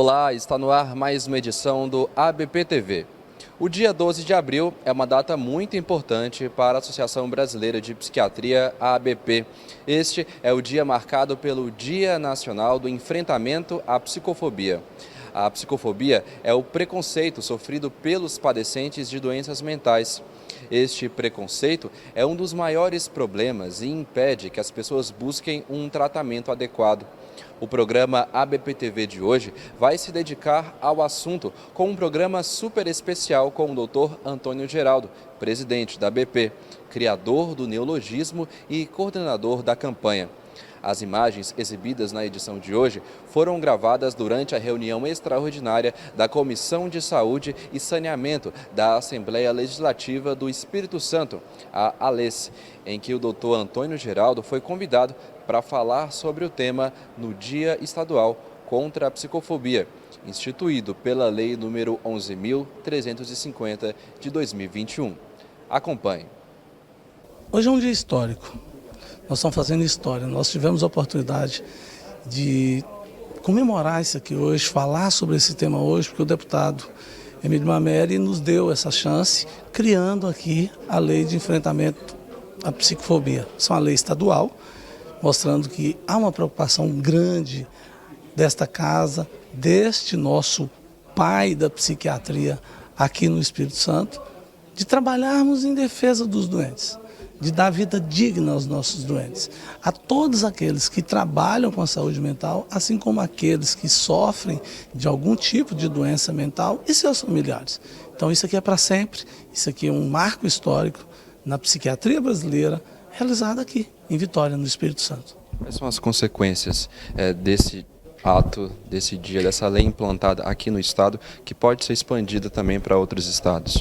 Olá, está no ar mais uma edição do ABP-TV. O dia 12 de abril é uma data muito importante para a Associação Brasileira de Psiquiatria, a ABP. Este é o dia marcado pelo Dia Nacional do Enfrentamento à Psicofobia. A psicofobia é o preconceito sofrido pelos padecentes de doenças mentais. Este preconceito é um dos maiores problemas e impede que as pessoas busquem um tratamento adequado. O programa ABP-TV de hoje vai se dedicar ao assunto com um programa super especial com o Dr. Antônio Geraldo, presidente da ABP, criador do neologismo e coordenador da campanha. As imagens exibidas na edição de hoje foram gravadas durante a reunião extraordinária da Comissão de Saúde e Saneamento da Assembleia Legislativa do Espírito Santo, a ALES, em que o Dr. Antônio Geraldo foi convidado para falar sobre o tema no Dia Estadual contra a Psicofobia, instituído pela Lei nº 11.350 de 2021. Acompanhe. Hoje é um dia histórico. Nós estamos fazendo história. Nós tivemos a oportunidade de comemorar isso aqui hoje, falar sobre esse tema hoje, porque o deputado Emílio Mameri nos deu essa chance, criando aqui a Lei de Enfrentamento à Psicofobia. Isso é uma lei estadual, mostrando que há uma preocupação grande desta casa, deste nosso pai da psiquiatria aqui no Espírito Santo, de trabalharmos em defesa dos doentes, de dar vida digna aos nossos doentes, a todos aqueles que trabalham com a saúde mental, assim como aqueles que sofrem de algum tipo de doença mental e seus familiares. Então isso aqui é para sempre, isso aqui é um marco histórico na psiquiatria brasileira, realizado aqui, em Vitória, no Espírito Santo. Quais são as consequências desse ato, desse dia, dessa lei implantada aqui no Estado, que pode ser expandida também para outros estados?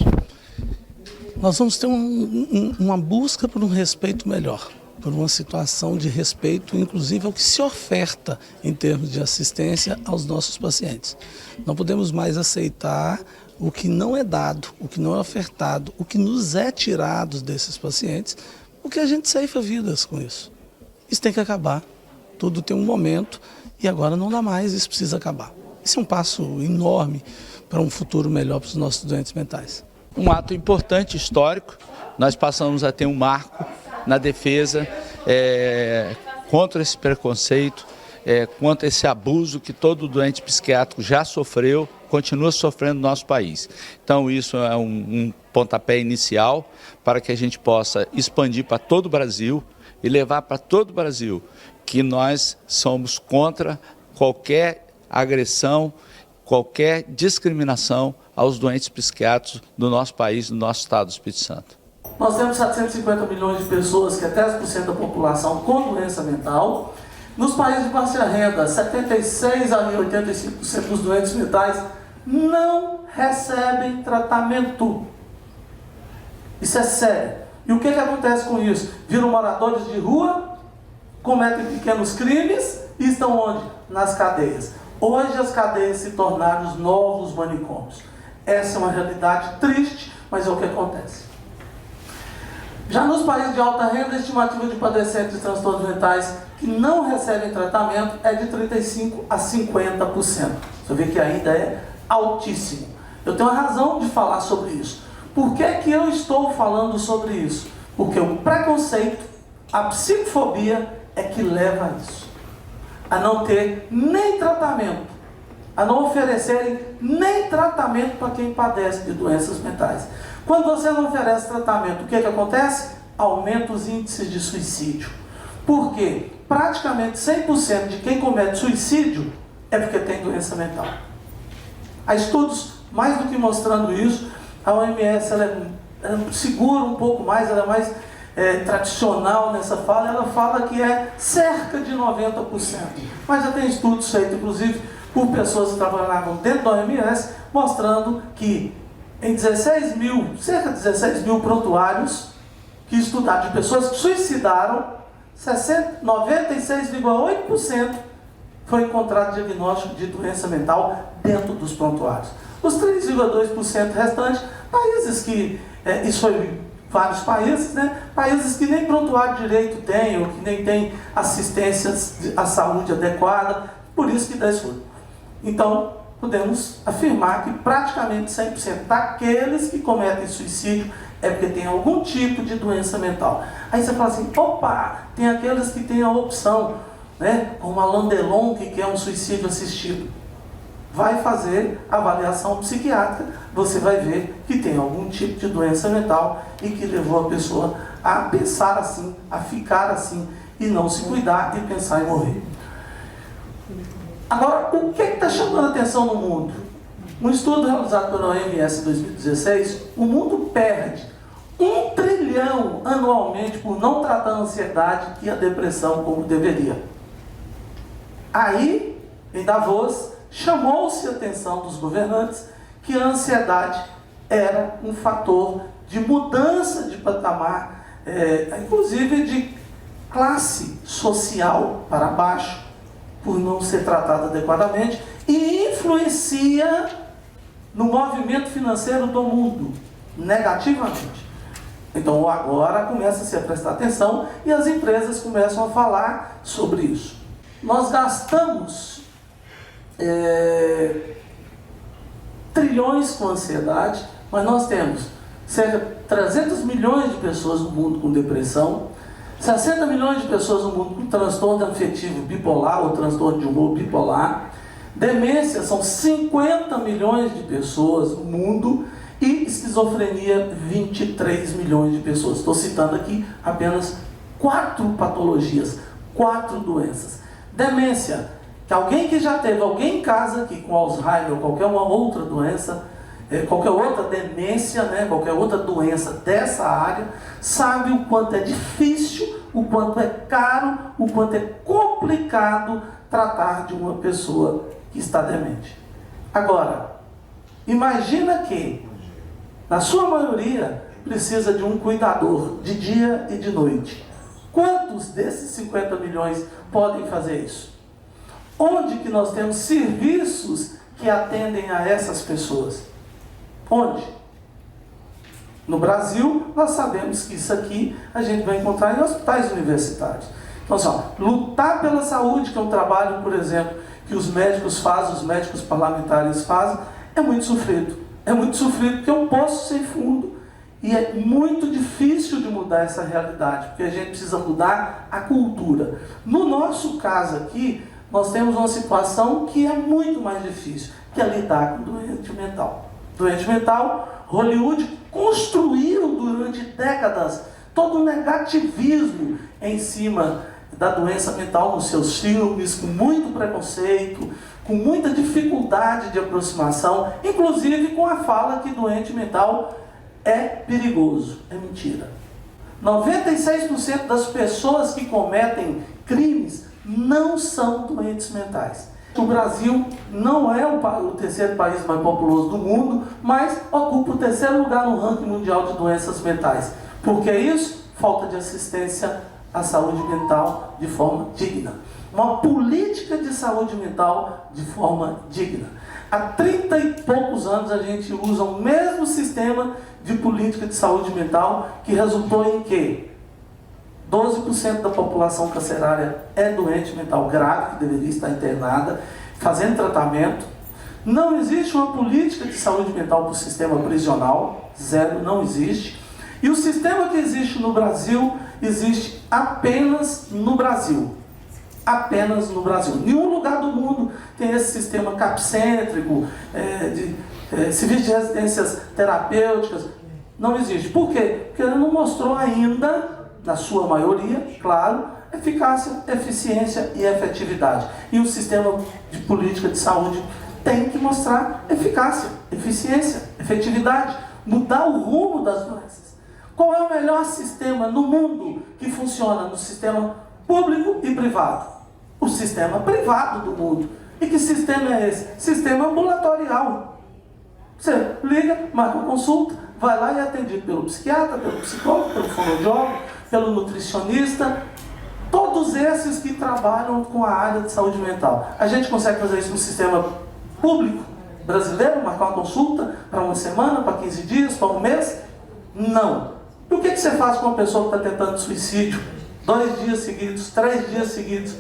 Nós vamos ter uma busca por um respeito melhor, por uma situação de respeito, inclusive ao que se oferta em termos de assistência aos nossos pacientes. Não podemos mais aceitar o que não é dado, o que não é ofertado, o que nos é tirado desses pacientes, porque a gente ceifa vidas com isso. Isso tem que acabar, tudo tem um momento e agora não dá mais, isso precisa acabar. Isso é um passo enorme para um futuro melhor para os nossos doentes mentais. Um ato importante, histórico, nós passamos a ter um marco na defesa contra esse preconceito, contra esse abuso que todo doente psiquiátrico já sofreu, continua sofrendo no nosso país. Então isso é um pontapé inicial para que a gente possa expandir para todo o Brasil e levar para todo o Brasil que nós somos contra qualquer agressão, qualquer discriminação aos doentes psiquiátricos do nosso país, do nosso estado do Espírito Santo. Nós temos 750 milhões de pessoas, que é 10% da população com doença mental. Nos países de baixa renda, 76% a 85% dos doentes mentais não recebem tratamento. Isso é sério. E o que acontece com isso? Viram moradores de rua, cometem pequenos crimes e estão onde? Nas cadeias. Hoje as cadeias se tornaram os novos manicômios. Essa é uma realidade triste, mas é o que acontece. Já nos países de alta renda, a estimativa de padecentes de transtornos mentais que não recebem tratamento é de 35% a 50%. Você vê que ainda é altíssimo. Eu tenho uma razão de falar sobre isso. Por que que eu estou falando sobre isso? Porque o preconceito, a psicofobia é que leva a isso. A não ter nem tratamento, a não oferecerem nem tratamento para quem padece de doenças mentais. Quando você não oferece tratamento, o que acontece? Aumenta os índices de suicídio. Por quê? Praticamente 100% de quem comete suicídio é porque tem doença mental. Há estudos mais do que mostrando isso. A OMS ela segura um pouco mais, ela é mais tradicional nessa fala, ela fala que é cerca de 90%. Mas já tem estudos feitos, inclusive, por pessoas que trabalhavam dentro da OMS, mostrando que em cerca de 16 mil prontuários que estudaram de pessoas que suicidaram, 96,8% foi encontrado diagnóstico de doença mental dentro dos prontuários. Os 3,2% restantes, países que, isso foi em vários países, né? Países que nem prontuário direito têm, ou que nem têm assistência à saúde adequada, por isso que dá isso. Então, podemos afirmar que praticamente 100% daqueles que cometem suicídio é porque tem algum tipo de doença mental. Aí você fala assim, opa, tem aqueles que têm a opção, né, como Alain Delon, que quer um suicídio assistido. Vai fazer avaliação psiquiátrica, você vai ver que tem algum tipo de doença mental e que levou a pessoa a pensar assim, a ficar assim, e não se cuidar e pensar em morrer. Agora, o que está chamando a atenção no mundo? Um estudo realizado pela OMS em 2016, o mundo perde 1 trilhão anualmente por não tratar a ansiedade e a depressão como deveria. Aí, em Davos, chamou-se a atenção dos governantes que a ansiedade era um fator de mudança de patamar, inclusive de classe social para baixo, por não ser tratada adequadamente, e influencia no movimento financeiro do mundo, negativamente. Então agora começa-se a prestar atenção e as empresas começam a falar sobre isso. Nós gastamos trilhões com ansiedade, mas nós temos cerca de 300 milhões de pessoas no mundo com depressão, 60 milhões de pessoas no mundo com transtorno afetivo bipolar ou transtorno de humor bipolar. Demência são 50 milhões de pessoas no mundo e esquizofrenia 23 milhões de pessoas. Estou citando aqui apenas 4 patologias, 4 doenças. Demência, que alguém que já teve alguém em casa aqui com Alzheimer ou qualquer uma outra doença, qualquer outra demência, né, qualquer outra doença dessa área, sabe o quanto é difícil, o quanto é caro, o quanto é complicado tratar de uma pessoa que está demente. Agora, imagina que, na sua maioria, precisa de um cuidador de dia e de noite. Quantos desses 50 milhões podem fazer isso? Onde que nós temos serviços que atendem a essas pessoas? Onde? No Brasil, nós sabemos que isso aqui a gente vai encontrar em hospitais universitários. Então, assim, lutar pela saúde, que é um trabalho, por exemplo, que os médicos fazem, os médicos parlamentares fazem, é muito sofrido. É muito sofrido porque é um poço sem fundo. E é muito difícil de mudar essa realidade, porque a gente precisa mudar a cultura. No nosso caso aqui, nós temos uma situação que é muito mais difícil, que é lidar com doente mental. Doente mental, Hollywood construiu durante décadas todo um negativismo em cima da doença mental nos seus filmes, com muito preconceito, com muita dificuldade de aproximação, inclusive com a fala que doente mental é perigoso. É mentira. 96% das pessoas que cometem crimes não são doentes mentais. O Brasil não é o terceiro país mais populoso do mundo, mas ocupa o terceiro lugar no ranking mundial de doenças mentais. Por que isso? Falta de assistência à saúde mental de forma digna. Uma política de saúde mental de forma digna. Há 30 e poucos anos a gente usa o mesmo sistema de política de saúde mental que resultou em quê? 12% da população carcerária é doente mental grave, que deveria estar internada, fazendo tratamento. Não existe uma política de saúde mental para o sistema prisional, zero, não existe. E o sistema que existe no Brasil, existe apenas no Brasil. Apenas no Brasil. Nenhum lugar do mundo tem esse sistema capcêntrico, de serviços de residências terapêuticas. Não existe. Por quê? Porque ele não mostrou ainda, na sua maioria, claro, eficácia, eficiência e efetividade. E o sistema de política de saúde tem que mostrar eficácia, eficiência, efetividade, mudar o rumo das doenças. Qual é o melhor sistema no mundo que funciona no sistema público e privado? O sistema privado do mundo. E que sistema é esse? Sistema ambulatorial. Você liga, marca uma consulta, vai lá e é atendido pelo psiquiatra, pelo psicólogo, pelo fonoaudiólogo, pelo nutricionista, todos esses que trabalham com a área de saúde mental. A gente consegue fazer isso no sistema público brasileiro, marcar uma consulta para uma semana, para 15 dias, para um mês? Não. E o que você faz com uma pessoa que está tentando suicídio? 2 dias seguidos, 3 dias seguidos.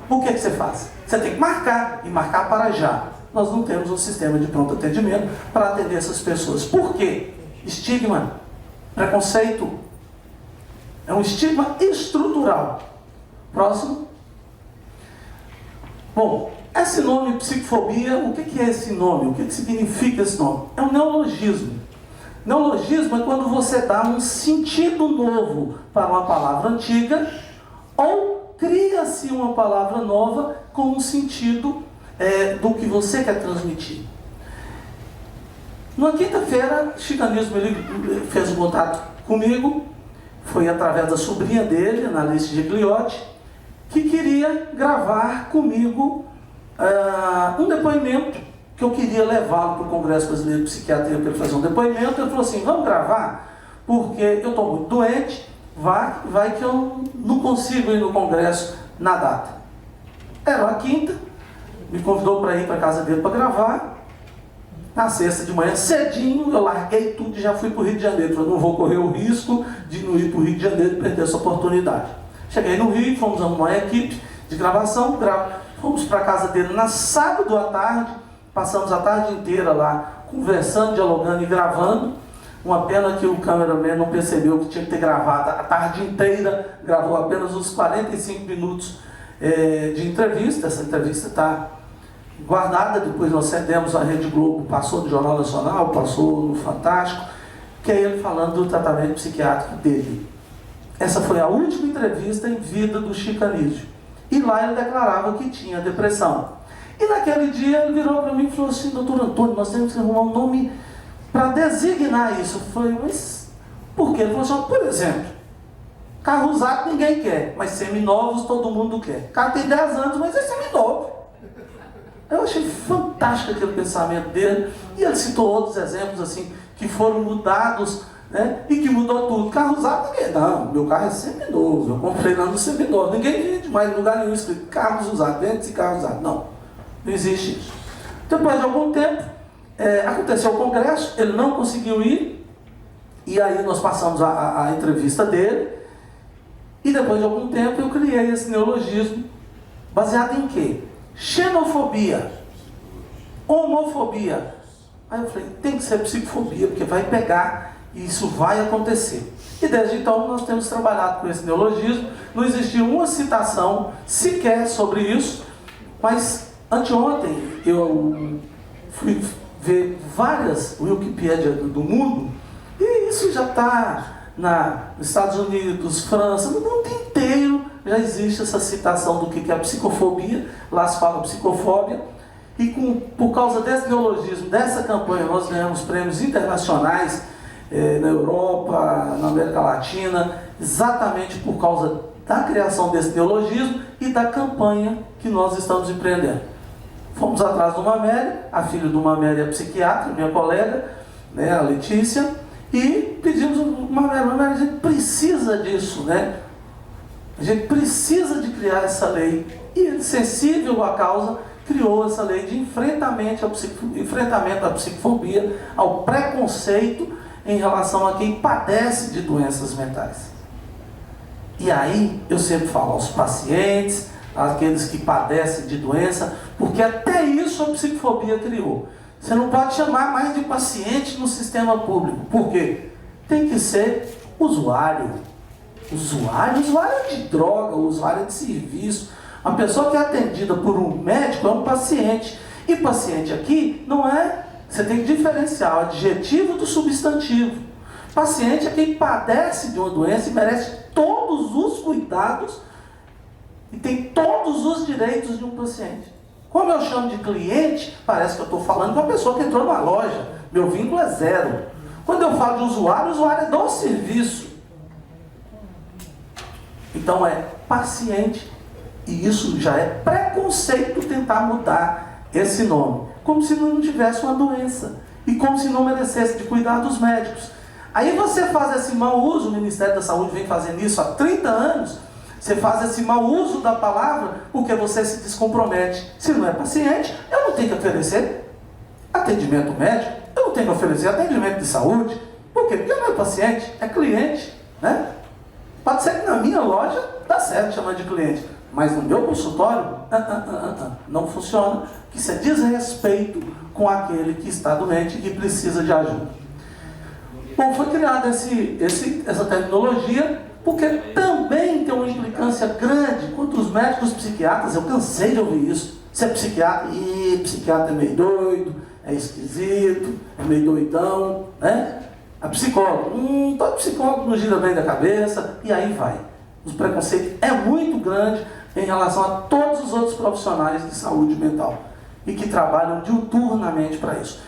O que você faz? Você tem que marcar, e marcar para já. nós não temos um sistema de pronto atendimento para atender essas pessoas. Por quê? Estigma, preconceito, é um estigma estrutural. Próximo. Bom, esse nome psicofobia, o que é esse nome? O que significa esse nome? É um neologismo. Neologismo é quando você dá um sentido novo para uma palavra antiga ou cria-se uma palavra nova com um sentido do que você quer transmitir. Na quinta-feira, Chicanismo ele fez um contato comigo, foi através da sobrinha dele, Analice Gigliotti, que queria gravar comigo um depoimento, que eu queria levá-lo para o Congresso Brasileiro de Psiquiatria para ele fazer um depoimento. Ele falou assim, vamos gravar, porque eu estou muito doente, vai que eu não consigo ir no Congresso na data. Era uma quinta, me convidou para ir para a casa dele para gravar. Na sexta de manhã, cedinho, eu larguei tudo e já fui para o Rio de Janeiro. Falei, não vou correr o risco de não ir para o Rio de Janeiro e perder essa oportunidade. Cheguei no Rio, fomos a uma equipe de gravação, fomos para a casa dele na sábado à tarde, passamos a tarde inteira lá, conversando, dialogando e gravando. Uma pena que o cameraman não percebeu que tinha que ter gravado a tarde inteira, gravou apenas os 45 minutos de entrevista. Essa entrevista está guardada, depois nós cedemos à Rede Globo, passou no Jornal Nacional, passou no Fantástico, que é ele falando do tratamento psiquiátrico dele. Essa foi a última entrevista em vida do Chicanísio. E lá ele declarava que tinha depressão. E naquele dia ele virou para mim e falou assim, doutor Antônio, nós temos que arrumar um nome para designar isso. Eu falei, mas por quê? Ele falou assim, por exemplo, carro usado ninguém quer, mas seminovos todo mundo quer. O cara tem 10 anos, mas é seminovo. Eu achei fantástico aquele pensamento dele. E ele citou outros exemplos assim, que foram mudados, né? E que mudou tudo. Carro usado, ninguém. Não, meu carro é seminovo. Eu comprei lá no seminovo. Ninguém vende mais em lugar nenhum escrito carros usados, vende-se carro usado. Não, não existe isso. Depois de algum tempo, aconteceu o congresso, ele não conseguiu ir. E aí nós passamos a entrevista dele. E depois de algum tempo eu criei esse neologismo. Baseado em quê? Xenofobia, homofobia. Aí eu falei, tem que ser psicofobia, porque vai pegar e isso vai acontecer. E desde então nós temos trabalhado com esse neologismo. Não existiu uma citação sequer sobre isso, mas anteontem eu fui ver várias Wikipedia do mundo, e isso já está nos Estados Unidos, França, no mundo inteiro já existe essa citação do que é a psicofobia. Lá se fala psicofóbia. E por causa desse neologismo, dessa campanha, nós ganhamos prêmios internacionais na Europa, na América Latina, exatamente por causa da criação desse neologismo e da campanha que nós estamos empreendendo. Fomos atrás do Mamélia, a filha do Mamélia é psiquiatra, minha colega, né, a Letícia, e pedimos Mamélia, a gente precisa disso, né? A gente precisa de criar essa lei. E ele, sensível à causa, criou essa lei de enfrentamento à psicofobia, ao preconceito em relação a quem padece de doenças mentais. E aí, eu sempre falo aos pacientes, àqueles que padecem de doença, porque até isso a psicofobia criou. Você não pode chamar mais de paciente no sistema público. Por quê? Tem que ser usuário. Usuário de droga, usuário de serviço. Uma pessoa que é atendida por um médico é um paciente. E paciente aqui não é... Você tem que diferenciar o adjetivo do substantivo. Paciente é quem padece de uma doença e merece todos os cuidados e tem todos os direitos de um paciente. Como eu chamo de cliente, parece que eu estou falando com uma pessoa que entrou numa loja. Meu vínculo é zero. Quando eu falo de usuário, o usuário é do serviço. Então é paciente, e isso já é preconceito tentar mudar esse nome, como se não tivesse uma doença, e como se não merecesse de cuidados médicos. Aí você faz esse mau uso, o Ministério da Saúde vem fazendo isso há 30 anos, você faz esse mau uso da palavra, porque você se descompromete. Se não é paciente, eu não tenho que oferecer atendimento médico, eu não tenho que oferecer atendimento de saúde. Por quê? Porque não é paciente, é cliente, né? Pode ser que na minha loja dá certo chamar de cliente, Mas no meu consultório, não funciona, que isso é desrespeito com aquele que está doente e que precisa de ajuda. Bom, foi criada essa terminologia porque também tem uma implicância grande contra os médicos psiquiatras. Eu cansei de ouvir isso. Você é psiquiatra? Ih, psiquiatra é meio doido, é esquisito, é meio doidão, né? A psicóloga, todo psicólogo não gira bem da cabeça, e aí vai. O preconceito é muito grande em relação a todos os outros profissionais de saúde mental e que trabalham diuturnamente para isso.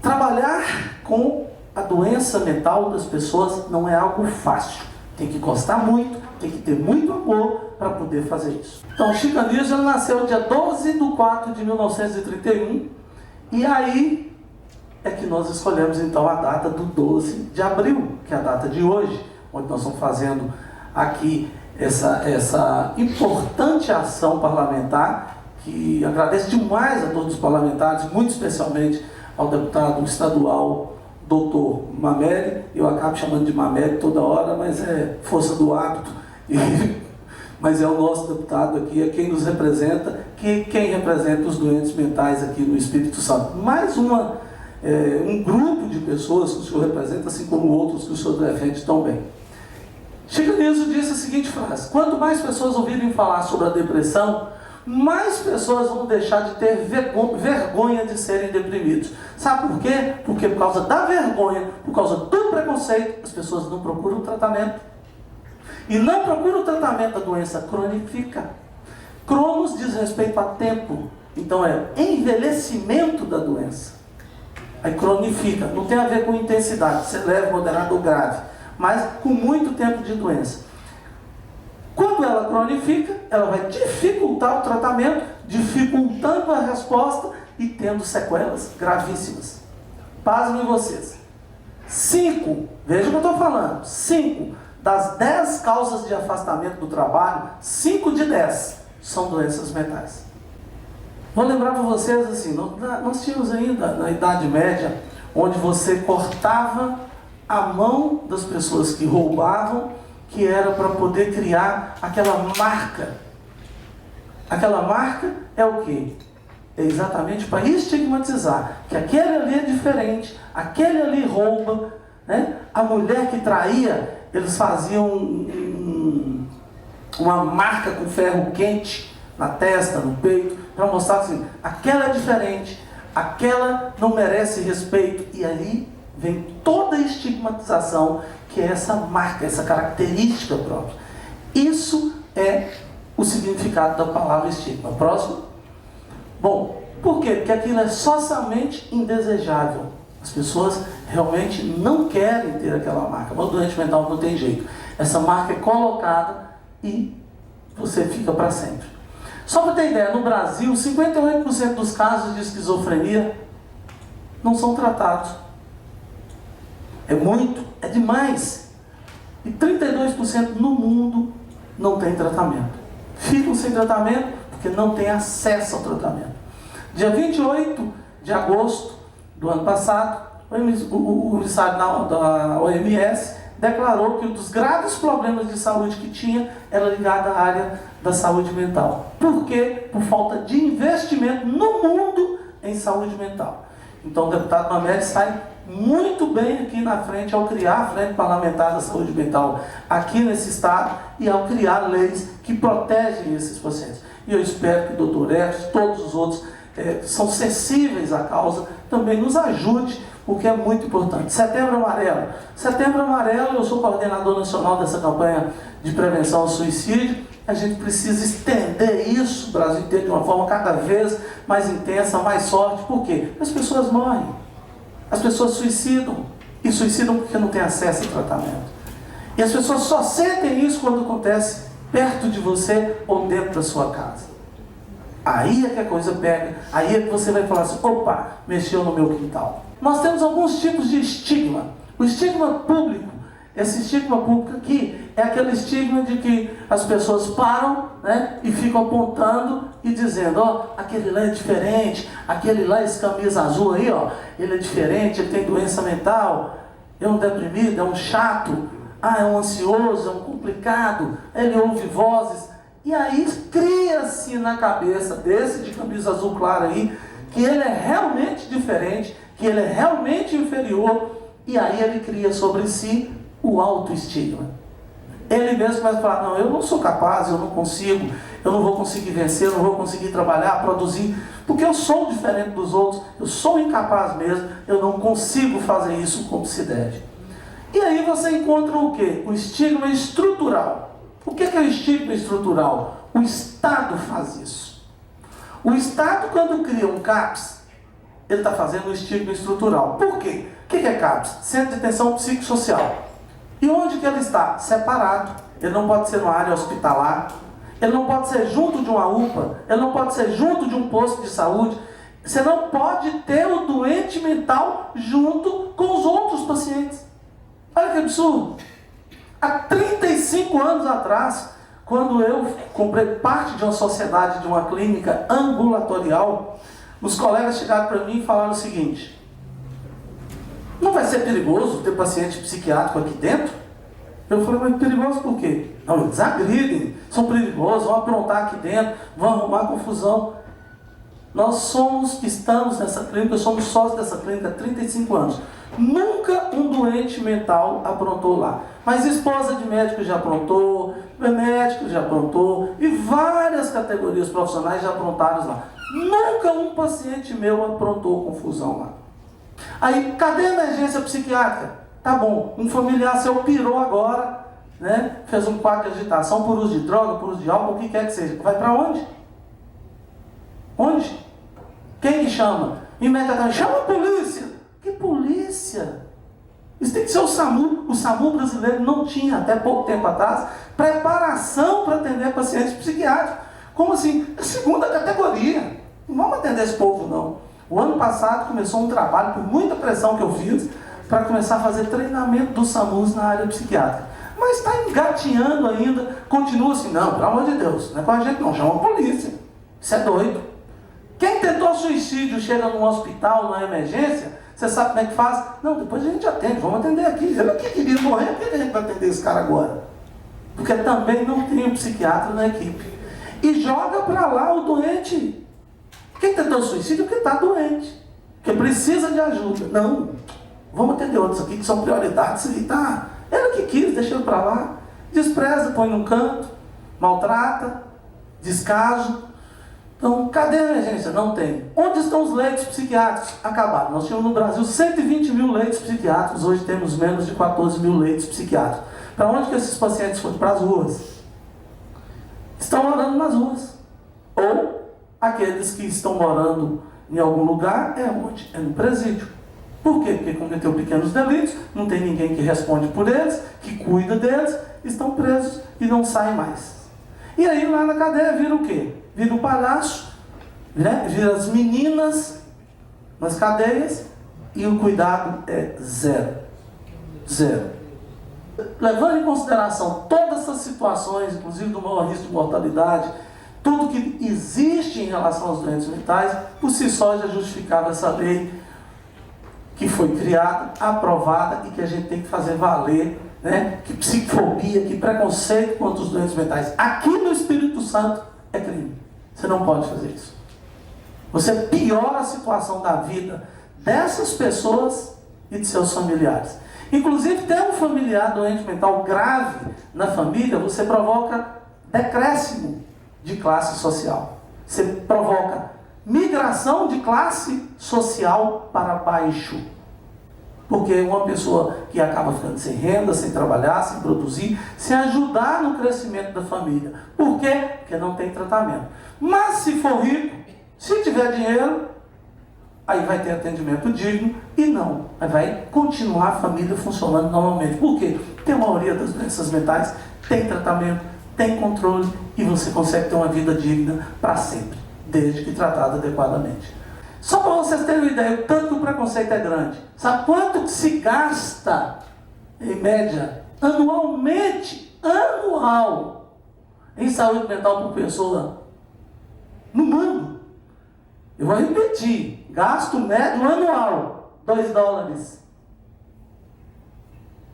Trabalhar com a doença mental das pessoas não é algo fácil. Tem que gostar muito, tem que ter muito amor para poder fazer isso. Então, Chico Anísio nasceu dia 12 de 4 de 1931, e aí é que nós escolhemos então a data do 12 de abril, que é a data de hoje, onde nós estamos fazendo aqui essa importante ação parlamentar, que agradeço demais a todos os parlamentares, muito especialmente ao deputado estadual doutor Mameli. Eu acabo chamando de Mameli toda hora, mas é força do hábito, mas é o nosso deputado aqui, é quem nos representa, quem representa os doentes mentais aqui no Espírito Santo. Mais um grupo de pessoas que o senhor representa, assim como outros que o senhor defende tão bem. Chico Anísio disse a seguinte frase: quanto mais pessoas ouvirem falar sobre a depressão, mais pessoas vão deixar de ter vergonha de serem deprimidos. Sabe por quê? Porque por causa da vergonha, por causa do preconceito, as pessoas não procuram tratamento. E não procuram o tratamento, a doença cronifica. Cronos diz respeito a tempo. Então é envelhecimento da doença. Aí cronifica. Não tem a ver com intensidade, se leve, moderado ou grave, mas com muito tempo de doença. Quando ela cronifica, ela vai dificultar o tratamento, dificultando a resposta e tendo sequelas gravíssimas. Pasmem vocês. 5, veja o que eu estou falando, 5 das 10 causas de afastamento do trabalho, 5 de 10 são doenças mentais. Vou lembrar para vocês assim, nós tínhamos ainda na Idade Média, onde você cortava a mão das pessoas que roubavam, que era para poder criar aquela marca. Aquela marca é o quê? É exatamente para estigmatizar que aquele ali é diferente, aquele ali rouba, né? A mulher que traía, eles faziam uma marca com ferro quente na testa, no peito, para mostrar assim, aquela é diferente, aquela não merece respeito, e ali vem toda a estigmatização, que é essa marca, essa característica própria. Isso é o significado da palavra estigma. Próximo. Bom, por quê? Porque aquilo é socialmente indesejável. As pessoas realmente não querem ter aquela marca. Mas o doente mental não tem jeito. Essa marca é colocada e você fica para sempre. Só para ter ideia, no Brasil, 58% dos casos de esquizofrenia não são tratados. É muito, é demais. E 32% no mundo não tem tratamento. Ficam sem tratamento porque não tem acesso ao tratamento. Dia 28 de agosto do ano passado, o emissário da OMS declarou que um dos graves problemas de saúde que tinha era ligado à área da saúde mental. Por quê? Por falta de investimento no mundo em saúde mental. Então o deputado Mameli sai muito bem aqui na frente ao criar a Frente Parlamentar da Saúde Mental aqui nesse estado e ao criar leis que protegem esses pacientes. E eu espero que o doutor Ernesto, todos os outros que são sensíveis à causa, também nos ajude, porque é muito importante. Setembro Amarelo. Setembro Amarelo, eu sou coordenador nacional dessa campanha de prevenção ao suicídio. A gente precisa estender isso, o Brasil inteiro, de uma forma cada vez mais intensa, mais forte. Por quê? As pessoas morrem. As pessoas suicidam. E suicidam porque não têm acesso ao tratamento. E as pessoas só sentem isso quando acontece perto de você ou dentro da sua casa. Aí é que a coisa pega. Aí é que você vai falar assim, opa, mexeu no meu quintal. Nós temos alguns tipos de estigma. O estigma público, esse estigma público aqui, é aquele estigma de que as pessoas param, né, e ficam apontando e dizendo, ó, aquele lá é diferente, aquele lá, esse camisa azul aí, ó, ele é diferente, ele tem doença mental, é um deprimido, é um chato, é um ansioso, é um complicado, ele ouve vozes. E aí cria-se na cabeça desse de camisa azul clara aí, que ele é realmente diferente, que ele é realmente inferior, e aí ele cria sobre si o autoestigma. Ele mesmo começa a falar, não, eu não sou capaz, eu não consigo, eu não vou conseguir vencer, eu não vou conseguir trabalhar, produzir, porque eu sou diferente dos outros, eu sou incapaz mesmo, eu não consigo fazer isso como se deve. E aí você encontra o quê? O estigma estrutural. O que é o estigma estrutural? O Estado faz isso. O Estado, quando cria um CAPS, ele está fazendo um estigma estrutural. Por quê? O que é CAPS? Centro de Atenção Psicossocial. E onde que ele está? Separado. Ele não pode ser numa área hospitalar, ele não pode ser junto de uma UPA, ele não pode ser junto de um posto de saúde. Você não pode ter o doente mental junto com os outros pacientes. Olha que absurdo. Há 35 anos atrás, quando eu comprei parte de uma sociedade, de uma clínica ambulatorial, os colegas chegaram para mim e falaram o seguinte: não vai ser perigoso ter paciente psiquiátrico aqui dentro? Eu falei, mas perigoso por quê? Não, eles agridem, são perigosos, vão aprontar aqui dentro, vão arrumar confusão. Nós estamos nessa clínica, somos sócios dessa clínica há 35 anos. Nunca um doente mental aprontou lá. Mas esposa de médico já aprontou, médico já aprontou, e várias categorias profissionais já aprontaram lá. Nunca um paciente meu aprontou confusão lá. Aí, cadê a emergência psiquiátrica? Tá bom, um familiar seu pirou agora, né? Fez um quadro de agitação por uso de droga, por uso de álcool, o que quer que seja. Vai para onde? Onde? Quem que chama? Imediatamente, chama a polícia. Que polícia? Isso tem que ser o SAMU. O SAMU brasileiro não tinha, até pouco tempo atrás, preparação para atender pacientes psiquiátricos. Como assim? É segunda categoria. Não vamos atender esse povo, não. O ano passado começou um trabalho, por muita pressão que eu fiz, para começar a fazer treinamento dos SAMUs na área psiquiátrica. Mas está engatinhando ainda, continua assim, não, pelo amor de Deus, não é com a gente não, chama a polícia. Isso é doido. Quem tentou suicídio chega num hospital, numa emergência, você sabe como é que faz? Não, depois a gente atende, vamos atender aqui. Ele que queria morrer, por que a gente vai atender esse cara agora? Porque também não tem um psiquiatra na equipe. E joga para lá o doente. Quem tentou suicídio porque está doente, porque precisa de ajuda. Não, vamos atender outros aqui que são prioridades. E tá, ele que quis, deixa ele para lá. Despreza, põe num canto, maltrata, descaso. Então, cadê a emergência? Não tem. Onde estão os leitos psiquiátricos? Acabaram. Nós tínhamos no Brasil 120 mil leitos psiquiátricos, hoje temos menos de 14 mil leitos psiquiátricos. Para onde que esses pacientes foram? Para as ruas. Estão morando nas ruas. Ou aqueles que estão morando em algum lugar, é onde? É no presídio. Por quê? Porque cometeu pequenos delitos, não tem ninguém que responde por eles, que cuida deles, estão presos e não saem mais. E aí lá na cadeia vira o quê? Vira o palhaço, né? Vira as meninas nas cadeias e o cuidado é zero. Zero. Levando em consideração todas essas situações, inclusive do maior risco de mortalidade, tudo que existe em relação aos doentes mentais, por si só já justificava essa lei que foi criada, aprovada e que a gente tem que fazer valer, né? Que psicofobia, que preconceito contra os doentes mentais. Aqui no Espírito Santo é crime. Você não pode fazer isso. Você piora a situação da vida dessas pessoas e de seus familiares. Inclusive, ter um familiar doente mental grave na família, você provoca decréscimo de classe social. Você provoca migração de classe social para baixo. Porque uma pessoa que acaba ficando sem renda, sem trabalhar, sem produzir, sem ajudar no crescimento da família. Por quê? Porque não tem tratamento. Mas se for rico, se tiver dinheiro, aí vai ter atendimento digno e não. Aí vai continuar a família funcionando normalmente. Por quê? Porque a maioria das doenças mentais tem tratamento, tem controle e você consegue ter uma vida digna para sempre, desde que tratada adequadamente. Só para vocês terem uma ideia, o tanto que o preconceito é grande. Sabe quanto que se gasta, em média, anualmente, em saúde mental por pessoa no mundo? Eu vou repetir, gasto médio anual, $2.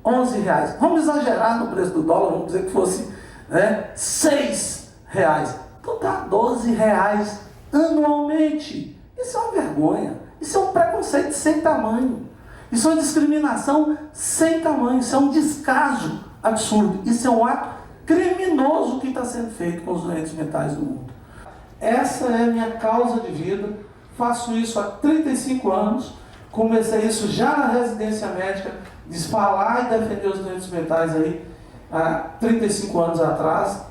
R$11. Vamos exagerar no preço do dólar, vamos dizer que fosse, né, R$6. Então tá R$12 anualmente. Isso é uma vergonha. Isso é um preconceito sem tamanho. Isso é uma discriminação sem tamanho. Isso é um descaso absurdo. Isso é um ato criminoso que está sendo feito com os doentes mentais do mundo. Essa é a minha causa de vida. Faço isso há 35 anos. Comecei isso já na residência médica, de falar e defender os doentes mentais aí há 35 anos atrás.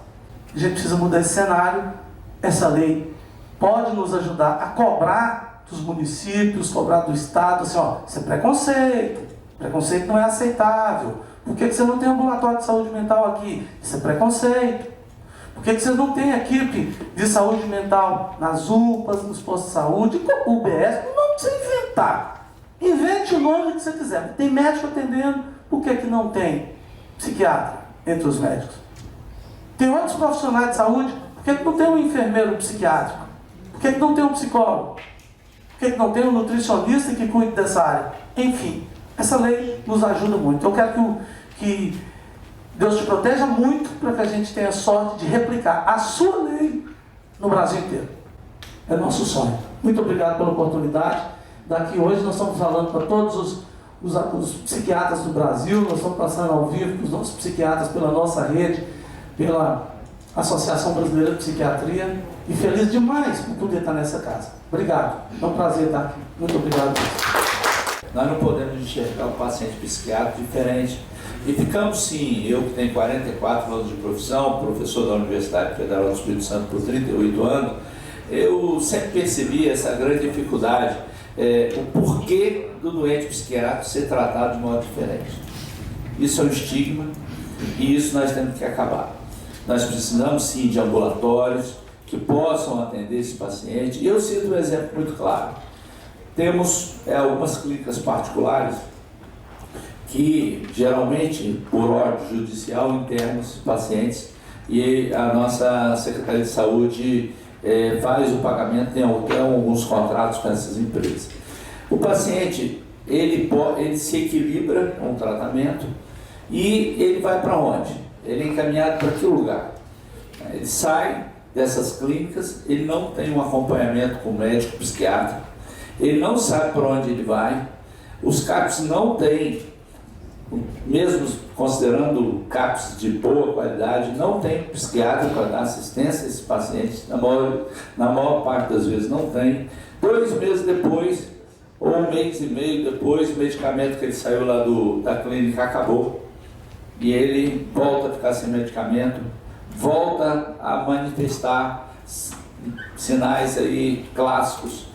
A gente precisa mudar esse cenário. Essa lei pode nos ajudar a cobrar dos municípios, cobrar do Estado, assim, ó, isso é preconceito. Preconceito não é aceitável. Por que você não tem ambulatório de saúde mental aqui? Isso é preconceito. Por que você não tem equipe de saúde mental nas UPAs, nos postos de saúde, UBS? Não precisa inventar. Invente o nome que você quiser. Tem médico atendendo, por que não tem psiquiatra entre os médicos? Tem outros profissionais de saúde, por que não tem um enfermeiro psiquiátrico? Por que não tem um psicólogo? Por que não tem um nutricionista que cuide dessa área? Enfim, essa lei nos ajuda muito. Eu quero que Deus te proteja muito para que a gente tenha sorte de replicar a sua lei no Brasil inteiro. É nosso sonho. Muito obrigado pela oportunidade. Daqui hoje nós estamos falando para todos os psiquiatras do Brasil, nós estamos passando ao vivo com os nossos psiquiatras pela nossa rede, pela Associação Brasileira de Psiquiatria, e feliz demais por poder estar nessa casa. Obrigado. É um prazer estar aqui. Muito obrigado. Nós não podemos enxergar o paciente psiquiátrico diferente. E ficamos sim, eu que tenho 44 anos de profissão, professor da Universidade Federal do Espírito Santo por 38 anos, eu sempre percebi essa grande dificuldade, o porquê do doente psiquiátrico ser tratado de modo diferente. Isso é um estigma e isso nós temos que acabar. Nós precisamos sim de ambulatórios que possam atender esse paciente. E eu cito um exemplo muito claro. Temos algumas clínicas particulares que geralmente, por ordem judicial, internam os pacientes e a nossa Secretaria de Saúde faz o pagamento, tem alguns contratos com essas empresas. O paciente, ele se equilibra com o tratamento e ele vai para onde? Ele é encaminhado para que lugar? Ele sai dessas clínicas, ele não tem um acompanhamento com o médico psiquiatra, ele não sabe para onde ele vai, os CAPs não têm, mesmo considerando CAPs de boa qualidade, não tem psiquiatra para dar assistência a esses pacientes, na maior parte das vezes não tem. 2 meses depois, ou 1 mês e meio depois, o medicamento que ele saiu lá da clínica acabou, e ele volta a ficar sem medicamento, volta a manifestar sinais aí clássicos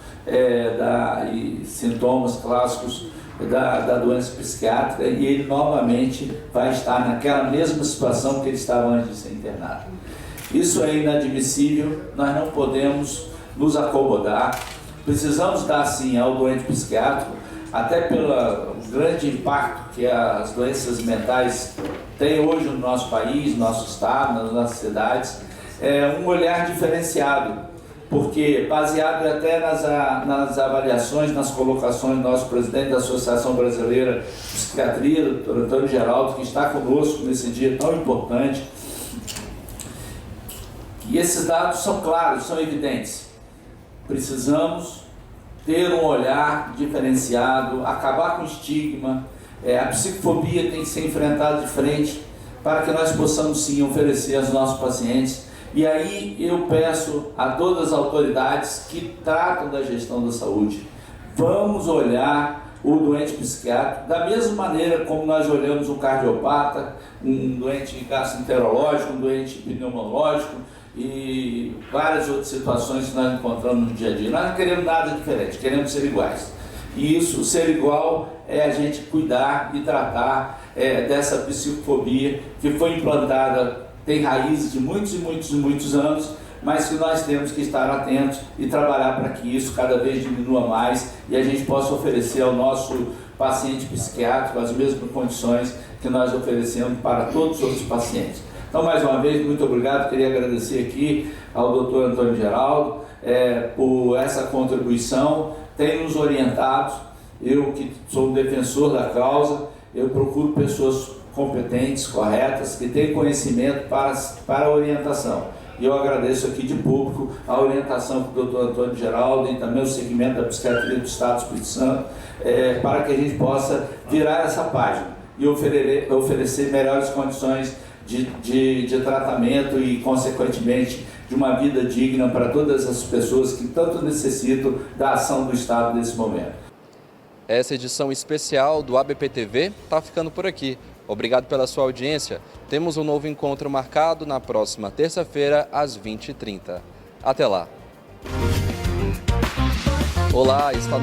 e sintomas clássicos da doença psiquiátrica, e ele novamente vai estar naquela mesma situação que ele estava antes de ser internado. Isso é inadmissível, nós não podemos nos acomodar, precisamos dar sim ao doente psiquiátrico, até pelo grande impacto que as doenças mentais têm hoje no nosso país, no nosso estado, nas nossas cidades, um olhar diferenciado, porque baseado até nas avaliações, nas colocações do nosso presidente da Associação Brasileira de Psiquiatria, Dr. Antônio Geraldo, que está conosco nesse dia tão importante, e esses dados são claros, são evidentes. Precisamos ter um olhar diferenciado, acabar com o estigma, a psicofobia tem que ser enfrentada de frente para que nós possamos sim oferecer aos nossos pacientes. E aí eu peço a todas as autoridades que tratam da gestão da saúde, vamos olhar o doente psiquiátrico da mesma maneira como nós olhamos um cardiopata, um doente gastroenterológico, um doente pneumológico e várias outras situações que nós encontramos no dia a dia. Nós não queremos nada diferente, queremos ser iguais. E isso, ser igual, é a gente cuidar e tratar dessa psicofobia que foi implantada, tem raízes de muitos e muitos e muitos anos, mas que nós temos que estar atentos e trabalhar para que isso cada vez diminua mais e a gente possa oferecer ao nosso paciente psiquiátrico as mesmas condições que nós oferecemos para todos os outros pacientes. Então, mais uma vez, muito obrigado. Queria agradecer aqui ao Dr. Antônio Geraldo por essa contribuição, tem nos orientado. Eu, que sou um defensor da causa, eu procuro pessoas competentes, corretas, que têm conhecimento para a orientação. E eu agradeço aqui de público a orientação do Dr. Antônio Geraldo e também o segmento da psiquiatria do Estado do Espírito Santo, para que a gente possa virar essa página e oferecer melhores condições de tratamento e, consequentemente, de uma vida digna para todas as pessoas que tanto necessitam da ação do Estado nesse momento. Essa edição especial do ABP-TV está ficando por aqui. Obrigado pela sua audiência. Temos um novo encontro marcado na próxima terça-feira, às 20h30. Até lá. Olá, está no